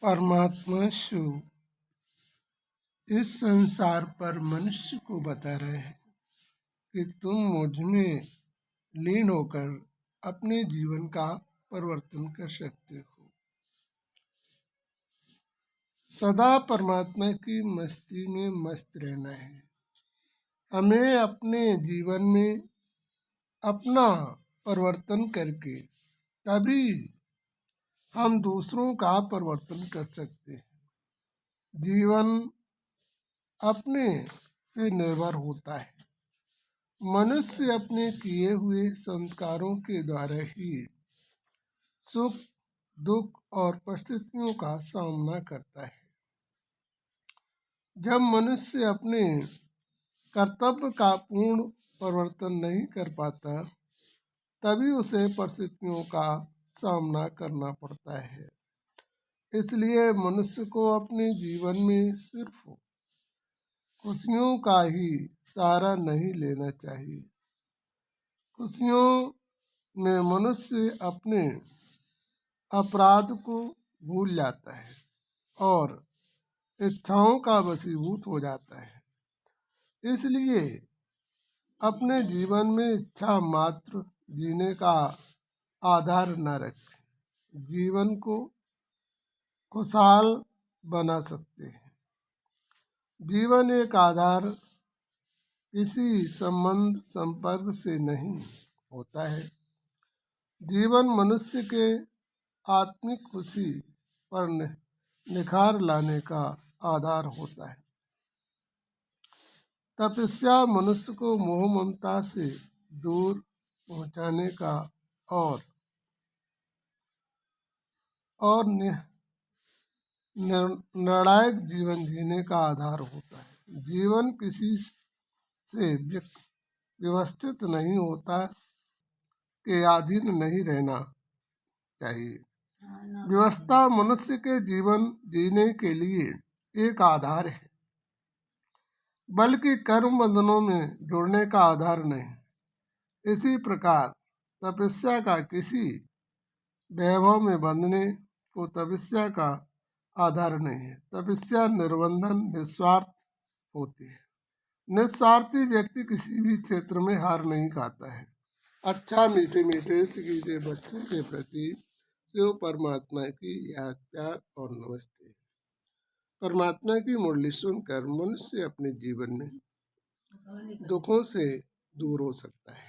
परमात्मा शिव इस संसार पर मनुष्य को बता रहे हैं कि तुम मुझ में लीन होकर अपने जीवन का परिवर्तन कर सकते हो। सदा परमात्मा की मस्ती में मस्त रहना है। हमें अपने जीवन में अपना परिवर्तन करके तभी हम दूसरों का परिवर्तन कर सकते हैं। जीवन अपने से निर्भर होता है। मनुष्य अपने किए हुए संस्कारों के द्वारा ही सुख, दुख और परिस्थितियों का सामना करता है। जब मनुष्य अपने कर्तव्य का पूर्ण परिवर्तन नहीं कर पाता, तभी उसे परिस्थितियों का सामना करना पड़ता है। इसलिए मनुष्य को अपने जीवन में सिर्फ खुशियों का ही सहारा नहीं लेना चाहिए। खुशियों में मनुष्य अपने अपराध को भूल जाता है और इच्छाओं का वशीभूत हो जाता है। इसलिए अपने जीवन में इच्छा मात्र जीने का आधार न रखें। जीवन को खुशहाल बना सकते हैं। जीवन एक आधार किसी संबंध संपर्क से नहीं होता है। जीवन मनुष्य के आत्मिक खुशी पर निखार लाने का आधार होता है। तपस्या मनुष्य को मोह ममता से दूर पहुंचाने का और निर्णायक जीवन जीने का आधार होता है। जीवन किसी से व्यवस्थित नहीं होता के अधीन नहीं रहना चाहिए। व्यवस्था मनुष्य के जीवन जीने के लिए एक आधार है, बल्कि कर्म बंधनों में जुड़ने का आधार नहीं। इसी प्रकार तपस्या का किसी वैभव में बंधने को तपस्या का आधार नहीं है। तपस्या निर्बंधन निस्वार्थ होती है। निस्वार्थी व्यक्ति किसी भी क्षेत्र में हार नहीं खाता है। अच्छा मीठे मीठे सीखीजे बच्चों के प्रति शिव परमात्मा की याद, प्यार और नमस्ते। परमात्मा की मुरली सुनकर मनुष्य अपने जीवन में दुखों से दूर हो सकता है।